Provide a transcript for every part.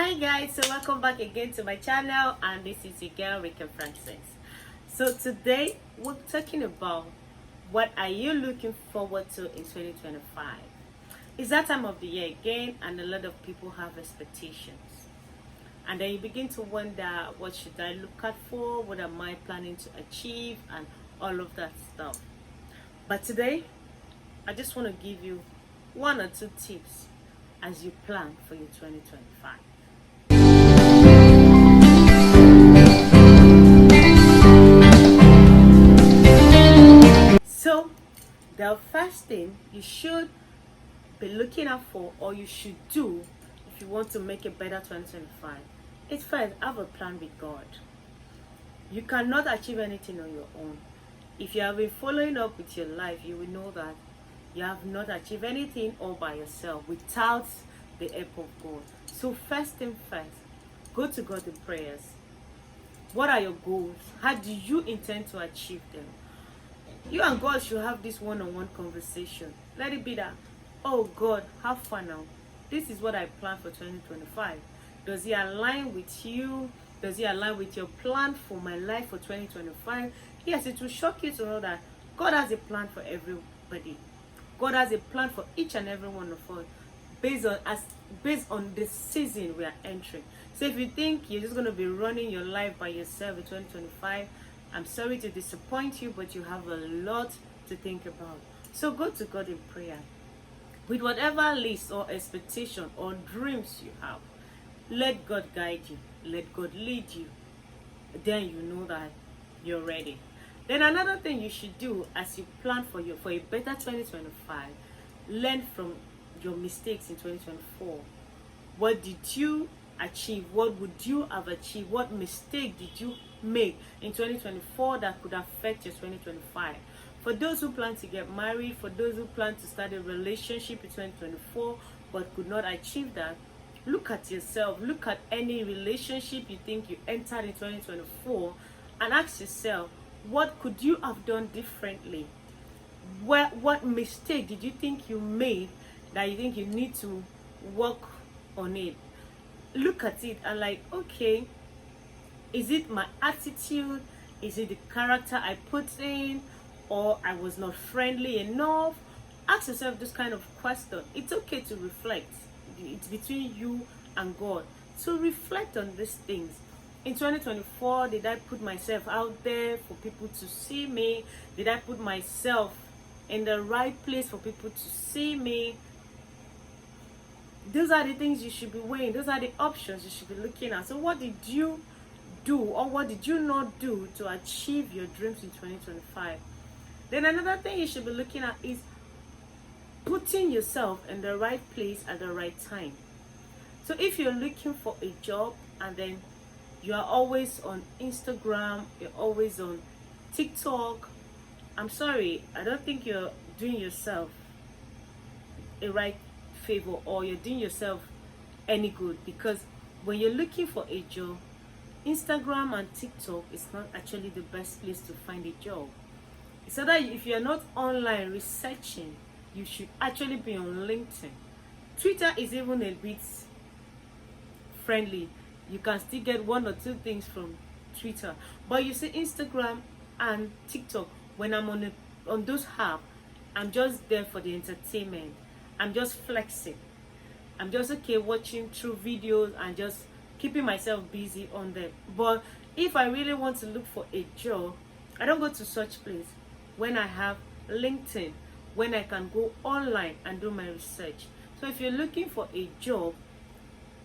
Hi guys, so welcome back again to my channel, and this is your girl Rika Francis. So today we're talking about what are you looking forward to in 2025. It's that time of the year again, and a lot of people have expectations, and then you begin to wonder, what should I look out for, what am I planning to achieve, and all of that stuff. But today I just want to give you one or two tips as you plan for your 2025. So, the first thing you should be looking out for, or you should do if you want to make a better 2025, is first have a plan with God. You cannot achieve anything on your own. If you have been following up with your life, you will know that you have not achieved anything all by yourself without the help of God. So, first thing first, go to God in prayers. What are your goals? How do you intend to achieve them? You and God should have this one-on-one conversation. Let it be that, oh God, have fun now. This is what I plan for 2025. Does it align with you? Does it align with your plan for my life for 2025? Yes, it will shock you to know that God has a plan for everybody. God has a plan for each and every one of us based on the season we are entering. So if you think you're just going to be running your life by yourself in 2025, I'm sorry to disappoint you, but you have a lot to think about. So go to God in prayer. With whatever list or expectation or dreams you have, let God guide you. Let God lead you. Then you know that you're ready. Then another thing you should do as you plan for a better 2025, learn from your mistakes in 2024. What did you achieve? What would you have achieved? What mistake did you make in 2024 that could affect your 2025? For those who plan to get married, for those who plan to start a relationship in 2024 but could not achieve that, look at yourself. Look at any relationship you think you entered in 2024 and ask yourself, what could you have done differently? What mistake did you think you made that you think you need to work on it? Look at it and like, okay, is it my attitude? Is it the character I put in? Or I was not friendly enough? Ask yourself this kind of question. It's okay to reflect. It's between you and God. So reflect on these things. In 2024, did I put myself out there for people to see me? Did I put myself in the right place for people to see me? Those are the things you should be weighing. Those are the options you should be looking at. So what did you do, or what did you not do to achieve your dreams in 2025? Then another thing you should be looking at is putting yourself in the right place at the right time. So if you're looking for a job and then you are always on Instagram, you're always on TikTok, I'm sorry, I don't think you're doing yourself a right favor, or you're doing yourself any good, because when you're looking for a job, Instagram and TikTok is not actually the best place to find a job. So that if you're not online researching, you should actually be on LinkedIn. Twitter is even a bit friendly. You can still get one or two things from Twitter. But you see, Instagram and TikTok, when I'm on those apps, I'm just there for the entertainment. I'm just flexing. I'm just okay watching through videos and just keeping myself busy on them. But if I really want to look for a job, I don't go to such place when I have LinkedIn, when I can go online and do my research. So if you're looking for a job,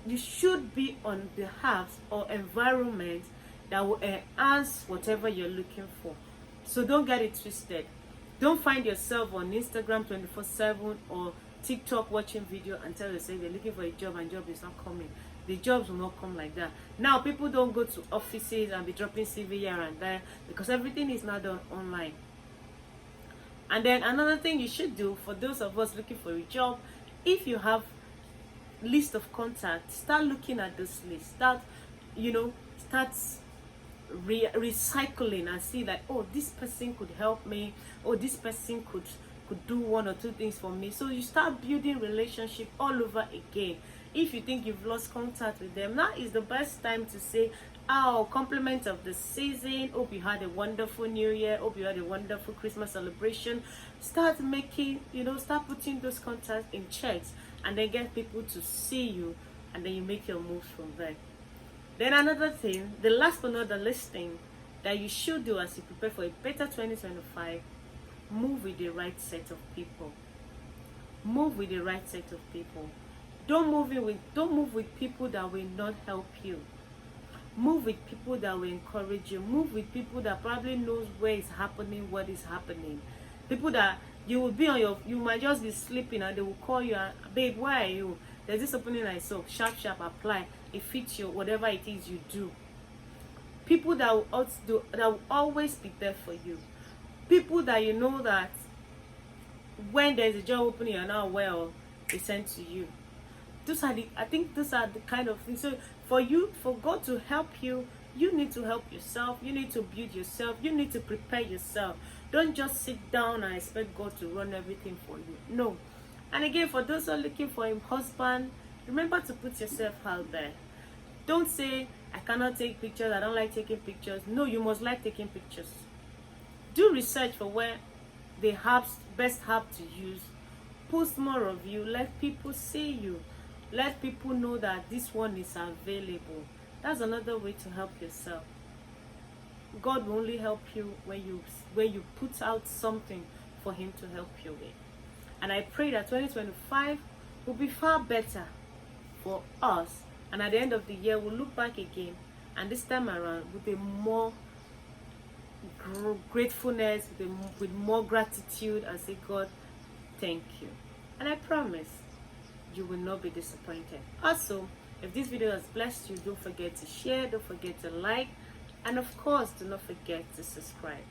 you should be on the apps or environment that will enhance whatever you're looking for. So don't get it twisted. Don't find yourself on Instagram 24/7 or TikTok watching video and tell yourself you're looking for a job and job is not coming. The jobs will not come like that. Now people don't go to offices and be dropping CV here and there because everything is now done online. And then another thing you should do, for those of us looking for a job, if you have list of contacts, start looking at this list. Start recycling and see that, oh, this person could help me, or this person could do one or two things for me. So you start building relationship all over again. If you think you've lost contact with them, now is the best time to say, oh, compliment of the season. Hope you had a wonderful New Year. Hope you had a wonderful Christmas celebration. Start making, start putting those contacts in checks, and then get people to see you, and then you make your moves from there. Then another thing, the last but not the least thing that you should do as you prepare for a better 2025, move with the right set of people. Move with the right set of people. Don't move with people that will not help you. Move with people that will encourage you. Move with people that probably knows where it's happening, what is happening. People that you will be you might just be sleeping and they will call you and, babe, where are you? There's this opening I saw. Sharp, apply. It fits you, whatever it is you do. People that will always be there for you. People that you know that when there's a job opening you're not aware of, they send to you. I think those are the kind of things. So for God to help you, you need to help yourself. You need to build yourself. You need to prepare yourself. Don't just sit down and expect God to run everything for you. No. And again, for those who are looking for a husband, remember to put yourself out there. Don't say, I cannot take pictures, I don't like taking pictures. No, you must like taking pictures. Do research for where the best app to use. Post more of you. Let people see you. Let people know that this one is available. That's another way to help yourself. God will only help you when you put out something for Him to help you with. And I pray that 2025 will be far better for us. And at the end of the year, we'll look back again, and this time around with a more gratefulness, with more gratitude, and say, God, thank you. And I promise you will not be disappointed. Also, if this video has blessed you, don't forget to share, don't forget to like, and of course, do not forget to subscribe.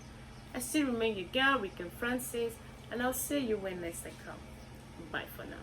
I still remain your girl, Rican Francis, and I'll see you when next I come. Bye for now.